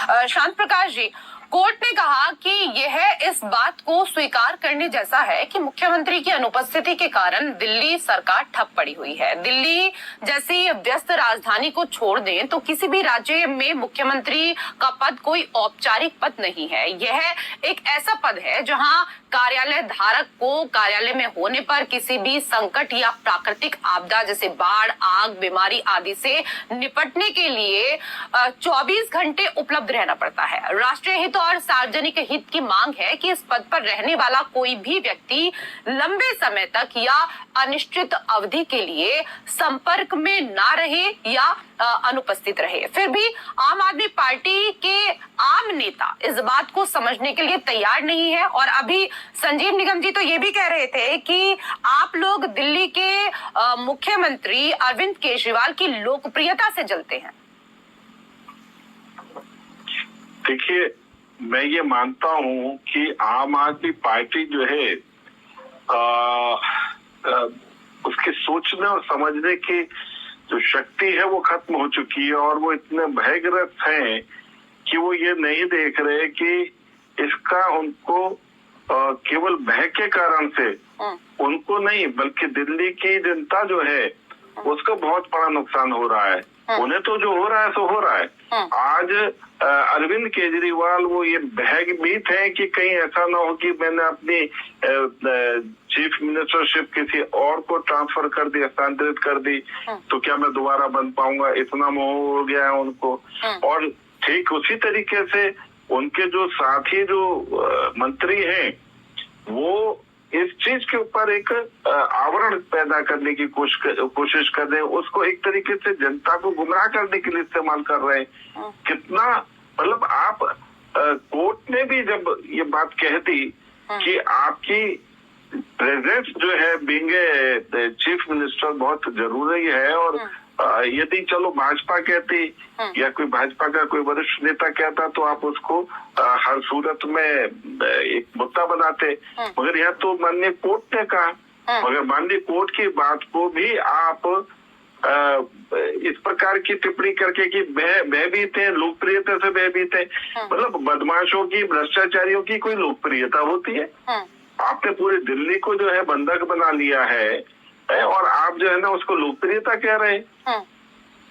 शांत प्रकाश जी, कोर्ट ने कहा कि यह इस बात को स्वीकार करने जैसा है कि मुख्यमंत्री की अनुपस्थिति के कारण दिल्ली सरकार ठप पड़ी हुई है। दिल्ली जैसी व्यस्त राजधानी को छोड़ दें तो किसी भी राज्य में मुख्यमंत्री का पद कोई औपचारिक पद नहीं है। यह एक ऐसा पद है जहां कार्यालय धारक को कार्यालय में होने पर किसी भी संकट या प्राकृतिक आपदा जैसे बाढ़, आग, बीमारी आदि से निपटने के लिए 24 घंटे उपलब्ध रहना पड़ता है। राष्ट्रीय हित और सार्वजनिक हित की मांग है कि इस पद पर रहने वाला कोई भी व्यक्ति लंबे समय तक या अनिश्चित अवधि के लिए संपर्क में ना रहे या अनुपस्थित रहे। फिर भी आम आदमी पार्टी के आम नेता इस बात को समझने के लिए तैयार नहीं है। और अभी संजीव निगम जी तो ये भी कह रहे थे कि आप लोग दिल्ली के मुख्यमंत्री अरविंद केजरीवाल की लोकप्रियता से जलते हैं। देखिए, मैं ये मानता हूं कि आम आदमी पार्टी जो है उसके सोचने और समझने की जो शक्ति है वो खत्म हो चुकी है और वो इतने भयग्रस्त हैं कि वो ये नहीं देख रहे कि इसका उनको केवल भय के कारण से उनको नहीं बल्कि दिल्ली की जनता जो है उसको बहुत बड़ा नुकसान हो रहा है। उन्हें तो जो हो रहा है सो हो रहा है। आज अरविंद केजरीवाल वो ये भयभीत है कि कहीं ऐसा ना हो कि मैंने अपनी चीफ मिनिस्टरशिप किसी और को ट्रांसफर कर दी, हस्तांतरित कर दी, तो क्या मैं दोबारा बन पाऊंगा, इतना मोह हो गया है उनको। और ठीक उसी तरीके से उनके जो साथी जो मंत्री हैं वो इस चीज के ऊपर एक आवरण पैदा करने की कोशिश कर रहे हैं, उसको एक तरीके से जनता को गुमराह करने के लिए इस्तेमाल कर रहे हैं। कितना मतलब आप कोर्ट ने भी जब ये बात कह दी कि आपकी प्रेजेंस जो है बीइंग चीफ मिनिस्टर बहुत जरूरी है और यदि चलो भाजपा कहती या कोई भाजपा का कोई वरिष्ठ नेता कहता तो आप उसको हर सूरत में एक मुद्दा बनाते, मगर यह तो माननीय कोर्ट ने कहा। मगर माननीय कोर्ट की बात को भी आप इस प्रकार की टिप्पणी करके कि भयभीत है, लोकप्रियता से भयभीत है। मतलब बदमाशों की, भ्रष्टाचारियों की कोई लोकप्रियता होती है? आपने पूरी दिल्ली को जो है बंधक बना लिया है और आप जो है ना उसको लोकप्रियता कह रहे हैं।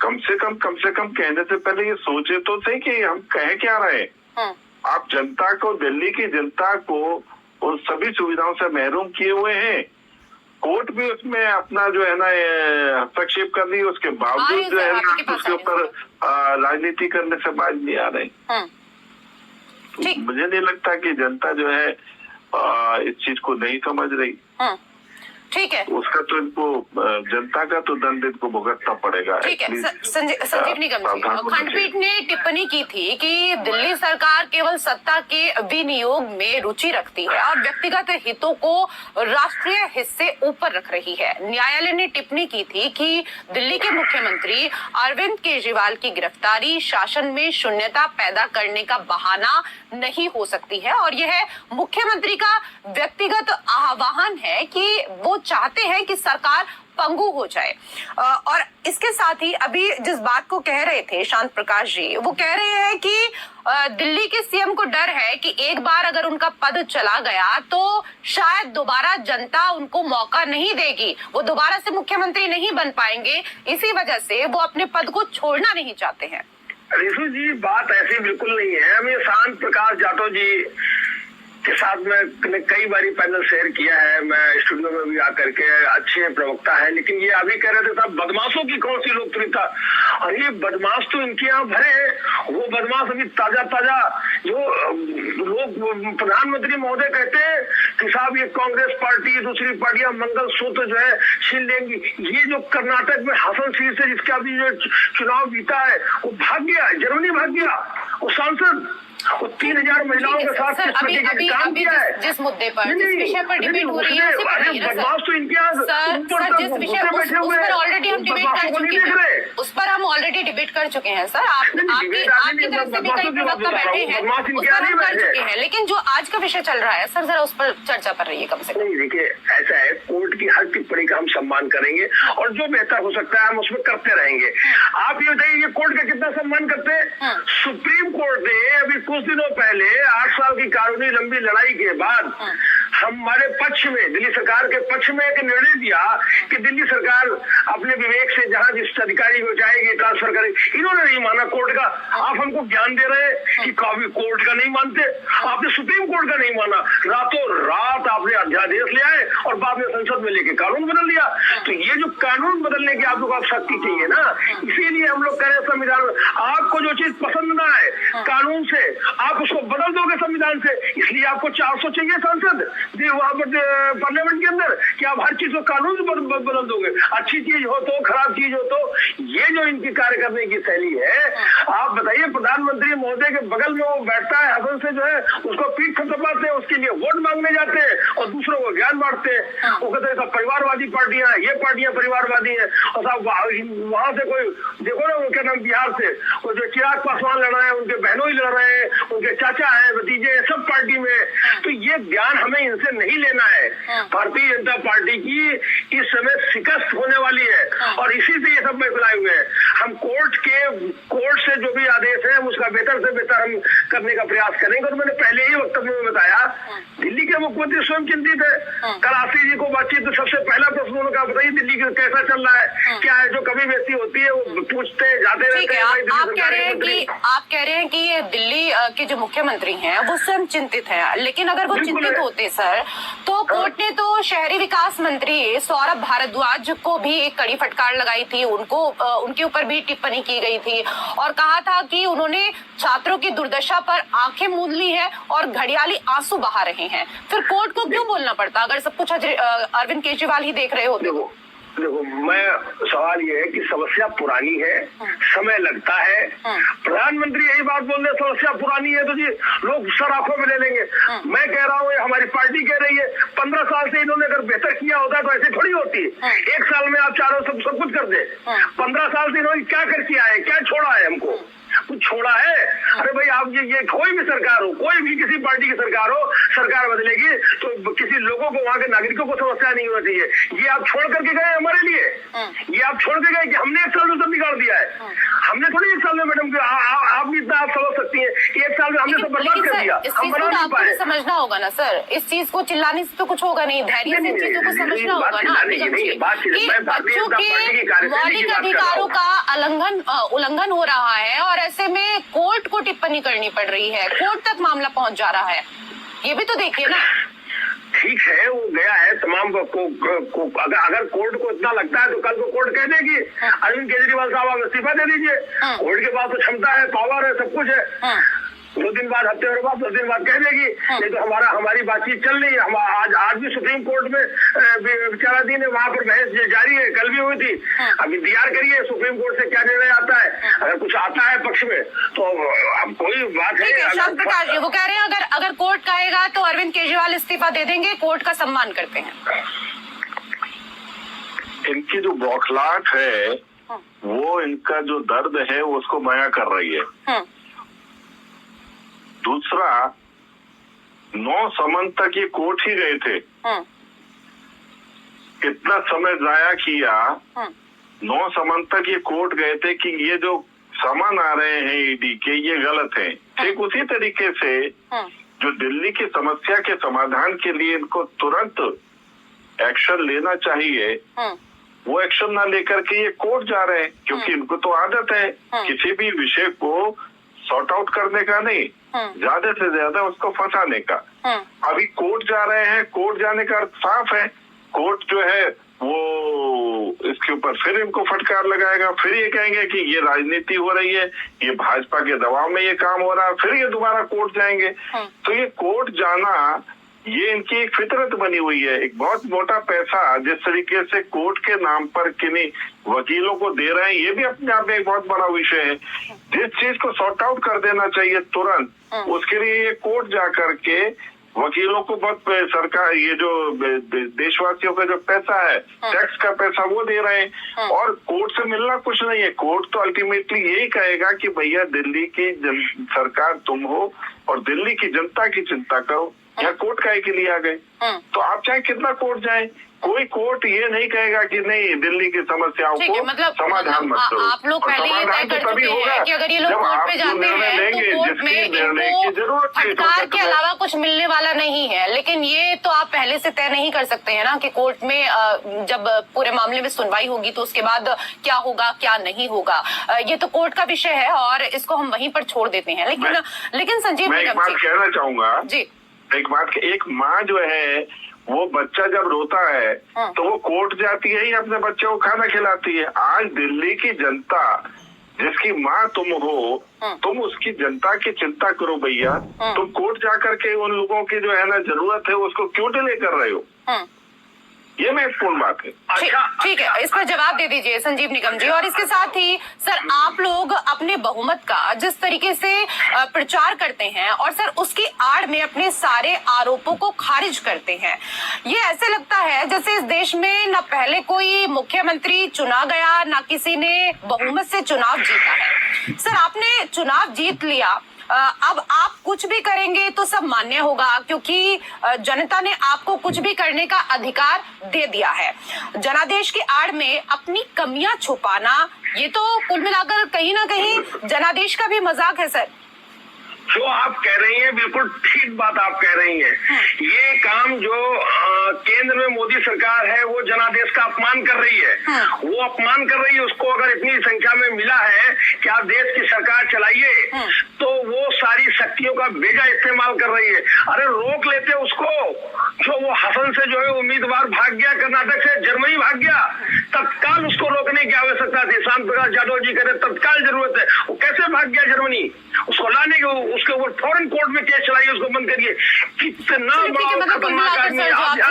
कम से कम कहने से पहले ये सोचे तो सही कि हम कह क्या रहे हैं। आप जनता को, दिल्ली की जनता को उन सभी सुविधाओं से महरूम किए हुए हैं। कोर्ट भी उसमें अपना जो है ना हस्तक्षेप कर रही है, उसके बावजूद जो है ना उसके ऊपर राजनीति करने से बाज नहीं आ रहे। मुझे नहीं लगता कि जनता जो है इस चीज को नहीं समझ रही। ठीक है, उसका तो इनको जनता का तो दंड इनको भुगतना पड़ेगा। ठीक है। संजीव निगम जी, खंडपीठ ने टिप्पणी की थी कि दिल्ली सरकार केवल सत्ता के विनियोग में रुचि रखती है और व्यक्तिगत हितों को राष्ट्रीय हित से ऊपर रख रही है। न्यायालय ने टिप्पणी की थी कि दिल्ली के मुख्यमंत्री अरविंद केजरीवाल की गिरफ्तारी शासन में शून्यता पैदा करने का बहाना नहीं हो सकती है और यह मुख्यमंत्री का व्यक्तिगत आह्वान है कि वो चाहते हैं कि सरकार पंगु हो जाए। और इसके साथ ही अभी जिस बात को कह रहे थे शांत प्रकाश जी, वो कह रहे हैं कि दिल्ली के सीएम को डर है कि एक बार अगर उनका पद चला गया तो शायद दोबारा जनता उनको मौका नहीं देगी, वो दोबारा से मुख्यमंत्री नहीं बन पाएंगे, इसी वजह से वो अपने पद को छोड़ना नहीं चाहते हैं। रिशु जी, बात ऐसी बिल्कुल नहीं है। हमें शांत प्रकाश जाटव जी के साथ मैं कई बारी पैनल शेयर किया है, मैं स्टूडियो में भी आकर के, अच्छे प्रवक्ता है, लेकिन ये अभी कह रहे थे साहब बदमाशों की कौन सी लोकप्रियता। और ये बदमाश तो इनके यहाँ भरे हैं। वो बदमाश अभी ताजा जो लोग प्रधानमंत्री महोदय कहते हैं कि साहब ये कांग्रेस पार्टी, दूसरी पार्टियां मंगल सूत्र जो है छीन लेंगी। ये जो कर्नाटक में हसन सीट से जिसका अभी जो चुनाव जीता है वो भाग गया, जर्मनी भाग गया, वो सांसद, वो 3000 महिलाओं के साथ काम किया है। जिस मुद्दे पर, जिस विषय पर डिबेट हो रही है, बदमाश तो इनके यहाँ जिस विषय पर ऑलरेडी हम डिबेट कर चुके हैं, उस पर हम ऑलरेडी डिबेट कर चुके हैं सर। आपकी तरफ से भी कई प्रवक्ता बैठे हैं, मास उस इनके पर आने हम कर बैठे चुके हैं, लेकिन जो आज का विषय चल रहा है सर, जरा उस पर चर्चा कर रही है कम से कम। नहीं, देखिए ऐसा है, कोर्ट की हर टिप्पणी का हम सम्मान करेंगे और जो बेहतर हो सकता है हम उसमें करते रहेंगे। आप ये बताइए, ये कोर्ट का कितना सम्मान करते हैं? सुप्रीम कोर्ट ने अभी कुछ दिनों पहले 8 साल की कानूनी लंबी लड़ाई के बाद हमारे पक्ष में, दिल्ली सरकार के पक्ष में एक निर्णय दिया कि दिल्ली सरकार अपने विवेक से जहां जिस अधिकारी को चाहेगी ट्रांसफर करेगी। इन्होंने नहीं माना कोर्ट का। आप हमको ज्ञान दे रहे हैं कि कभी कोर्ट का नहीं मानते, आपने सुप्रीम कोर्ट का नहीं माना, रातों रात आपने अध्यादेश ले आए और बाद में संसद में लेके कानून बदल दिया। तो ये जो कानून बदलने की आप लोग आप शक्ति चाहिए ना, इसीलिए हम लोग कह रहे हैं संविधान, आपको जो चीज पसंद ना है कानून से, आप उसको बदल दोगे संविधान से। इसलिए आपको 400 चाहिए सांसद वहां पर पार्लियामेंट के अंदर, कि आप हर चीज को कानून से बदल दोगे, अच्छी चीज हो तो, खराब चीज हो तो। ये जो इनकी कार्य करने की शैली है, आप बताइए, प्रधानमंत्री महोदय के बगल में वो बैठता है, हसन से जो है उसको पीठ थपथपाते हैं, उसके लिए वोट मांगने जाते हैं और दूसरों को ज्ञान बांटते हैं। वो कहते हैं सब परिवारवादी पार्टियां, ये पार्टियां परिवारवादी है। और साहब वहां से कोई देखो ना, उनके नाम बिहार से वो जो चिराग पासवान लड़ रहे हैं, उनके बहनों ही लड़ रहे हैं, उनके चाचा है, भतीजे, सब पार्टी में। तो ये ज्ञान हमें इनसे नहीं लेना है। भारतीय जनता पार्टी की इस समय शिकस्त होने वाली है और इसी से ये सब फैलाए हुए हैं। हम कोर्ट से जो भी आदेश है उसका बेहतर से बेहतर हम करने का प्रयास करेंगे। और मैंने पहले ही वक्तव्य में बताया, दिल्ली के मुख्यमंत्री स्वयं चिंतित है। कल आसिफ जी को बातचीत तो सबसे पहला प्रश्न उन्होंने कहा, बताइए दिल्ली का कैसा चल रहा है, क्या है, जो कभी बेइज्जती होती है वो पूछते जाते रहते हैं। आप कह रहे हैं कि ये दिल्ली के जो मुख्यमंत्री हैं वो स्वयं चिंतित हैं, लेकिन अगर वो चिंतित होते सर, तो कोर्ट ने तो शहरी विकास मंत्री सौरभ भारद्वाज को भी एक कड़ी फटकार लगाई थी, उनके ऊपर भी टिप्पणी की गई थी और कहा था कि उन्होंने छात्रों की दुर्दशा पर आंखें मूंद ली है और घड़ियाली आंसू बहा रहे हैं। फिर कोर्ट को क्यों बोलना पड़ता अगर सब कुछ अरविंद केजरीवाल ही देख रहे होते? देखो, मैं सवाल ये है कि समस्या पुरानी है, समय लगता है। प्रधानमंत्री यही बात बोल रहे, समस्या पुरानी है तो जी लोग सर आंखों में ले लेंगे। मैं कह रहा हूँ, हमारी पार्टी कह रही है, 15 साल से इन्होंने अगर बेहतर किया होता तो ऐसे थोड़ी होती है। एक साल में आप चारों सब कुछ कर दे। 15 साल से इन्होंने क्या कर किया है, क्या छोड़ा है हमको? कुछ छोड़ा है? अरे भाई, आप ये कोई भी सरकार हो, कोई भी किसी पार्टी की सरकार हो, सरकार बदलेगी तो किसी लोगों को, वहां के नागरिकों को समस्या नहीं होना चाहिए। ये आप छोड़ करके गए हमारे लिए, ये आप छोड़ के गए कि हमने 1 साल में सब बिगाड़ दिया है। हमने थोड़ी 1 साल में, मैडम आप भी इतना आप समझ सकती हैं कि 1 साल में हमने सब बर्बाद कर दिया। हम बना नहीं पाए। समझना होगा ना सर, इस चीज को चिल्लाने से तो कुछ होगा नहीं, धैर्य से चीजों को समझना होगा ना कि बच्चों के मौलिक अधिकारों का उल्लंघन हो रहा है और ऐसे में कोर्ट को टिप्पणी करनी पड़ रही है, कोर्ट तक मामला पहुंच जा रहा है। ये भी तो देखिए ना। ठीक है, वो गया है तमाम को अगर कोर्ट को इतना लगता है तो कल को कोर्ट कह देगी अरविंद केजरीवाल साहब आप इस्तीफा दे दीजिए। कोर्ट के पास तो क्षमता है, पावर है, सब कुछ है। 2 दिन बाद, हफ्ते भर बाद, 10 दिन बाद कह देगी। नहीं तो हमारी बातचीत चल रही है। आज भी सुप्रीम कोर्ट में विचाराधीन है, वहां पर बहस जारी है, कल भी हुई थी। अब इंतजार करिए सुप्रीम कोर्ट से क्या निर्णय आता है। अगर कुछ आता है पक्ष में तो अब कोई बात है। श्याम प्रकाश जी वो कह रहे हैं अगर कोर्ट कहेगा तो अरविंद केजरीवाल इस्तीफा दे देंगे, कोर्ट का सम्मान करते हैं। इनकी जो बौखलाहट है वो इनका जो दर्द है वो उसको बयां कर रही है। दूसरा, 9 समन तक ये कोर्ट ही गए थे। कितना समय जाया किया। 9 समन तक ये कोर्ट गए थे कि ये जो समन आ रहे हैं ईडी के, ये गलत है। ठीक उसी तरीके से जो दिल्ली की समस्या के समाधान के लिए इनको तुरंत एक्शन लेना चाहिए, वो एक्शन ना लेकर के ये कोर्ट जा रहे हैं, क्योंकि इनको तो आदत है किसी भी विषय को सॉर्ट आउट करने का नहीं, ज्यादा से ज्यादा उसको फंसाने का। अभी कोर्ट जा रहे हैं, कोर्ट जाने का अर्थ साफ है, कोर्ट जो है वो इसके ऊपर फिर इनको फटकार लगाएगा, फिर ये कहेंगे कि ये राजनीति हो रही है, ये भाजपा के दबाव में ये काम हो रहा है, फिर ये दोबारा कोर्ट जाएंगे। तो ये कोर्ट जाना ये इनकी एक फितरत बनी हुई है। एक बहुत मोटा पैसा जिस तरीके से कोर्ट के नाम पर किन्हीं वकीलों को दे रहे हैं, ये भी अपने आप में एक बहुत बड़ा विषय है। जिस चीज को सॉर्ट आउट कर देना चाहिए तुरंत, उसके लिए ये कोर्ट जा करके वकीलों को बहुत सरकार, ये जो देशवासियों का जो पैसा है, टैक्स का पैसा, वो दे रहे हैं। और कोर्ट से मिलना कुछ नहीं है। कोर्ट तो अल्टीमेटली यही कहेगा कि भैया दिल्ली की सरकार तुम हो और दिल्ली की जनता की चिंता करो। यहाँ कोर्ट काहे के लिए आ गए? तो आप चाहे कितना कोर्ट जाए, कोई कोर्ट ये नहीं कहेगा कि नहीं दिल्ली की समस्याओं को समाधान मत करो। आप लोग पहले ये तय कर चुके हैं कि अगर ये लोग कोर्ट पे जाते हैं तो कोर्ट में इनको फटकार के अलावा कुछ मिलने वाला नहीं है। लेकिन ये तो आप पहले से तय नहीं कर सकते हैं ना कि कोर्ट में जब पूरे मामले में सुनवाई होगी तो उसके बाद क्या होगा क्या नहीं होगा। ये तो कोर्ट का विषय है और इसको हम वहीं पर छोड़ देते हैं। लेकिन संजीव, मैं एक बात कहना चाहूंगा जी, एक माँ जो है वो बच्चा जब रोता है तो वो कोर्ट जाती है ही अपने बच्चे को खाना खिलाती है। आज दिल्ली की जनता जिसकी माँ तुम हो, तुम उसकी जनता की चिंता करो भैया। तुम कोर्ट जाकर के उन लोगों की जो है ना जरूरत है उसको क्यों डिले कर रहे हो? ये महत्वपूर्ण बात है। ठीक है, इस पर जवाब दे दीजिए संजीव निगम जी। और इसके साथ ही सर, आप लोग अपने बहुमत का जिस तरीके से प्रचार करते हैं और सर उसकी आड़ में अपने सारे आरोपों को खारिज करते हैं, ये ऐसे लगता है जैसे इस देश में न पहले कोई मुख्यमंत्री चुना गया न किसी ने बहुमत से चुनाव जीता है। सर, आपने चुनाव जीत लिया, अब आप कुछ भी करेंगे तो सब मान्य होगा क्योंकि जनता ने आपको कुछ भी करने का अधिकार दे दिया है। जनादेश की आड़ में अपनी कमियां छुपाना, ये तो कुल मिलाकर कहीं ना कहीं जनादेश का भी मजाक है। सर, जो आप कह रही हैं बिल्कुल ठीक बात आप कह रही हैं। ये काम जो केंद्र में मोदी सरकार है वो जनादेश का अपमान कर रही है। वो अपमान कर रही है। उसको अगर इतनी संख्या में मिला है कि आप देश की सरकार चलाइए तो वो सारी शक्तियों का बेजा इस्तेमाल कर रही है। अरे रोक लेते उसको। जो वो हसन से जो है उम्मीदवार भाग गया, कर्नाटक से जर्मनी भाग गया, तत्काल उसको रोकने की आवश्यकता थी। शांत प्रकाश यादव जी कह रहे तत्काल जरूरत है। वो कैसे भाग गया जर्मनी? उसको लाने के, उसके ऊपर फौरन कोर्ट में केस चलाइए, उसको बंद करिए। कितना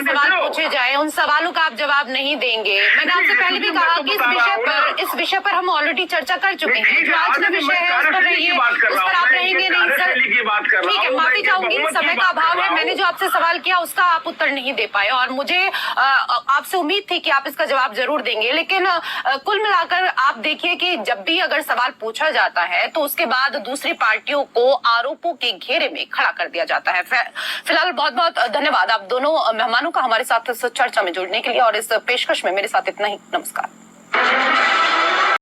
सवाल पूछे जाए उन सवालों का आप जवाब नहीं देंगे। मैंने आपसे पहले भी कहा कि इस विषय पर हम ऑलरेडी चर्चा कर चुके हैं। जो आज का विषय है उस पर रहिए, उस पर आप रहेंगे नहीं। सर ठीक है, माफी चाहूंगी, समय का अभाव है। मैंने जो आपसे सवाल किया उसका आप उत्तर नहीं दे पाए और मुझे आपसे उम्मीद थी कि आप इसका जवाब जरूर देंगे। लेकिन कुल मिलाकर आप देखिए कि जब भी अगर सवाल पूछा जाता है तो उसके बाद दूसरी पार्टियों को आरोपों के घेरे में खड़ा कर दिया जाता है। फिलहाल बहुत बहुत धन्यवाद आप दोनों मेहमानों का हमारे साथ इस चर्चा में जुड़ने के लिए और इस पेशकश में मेरे साथ इतना ही। नमस्कार।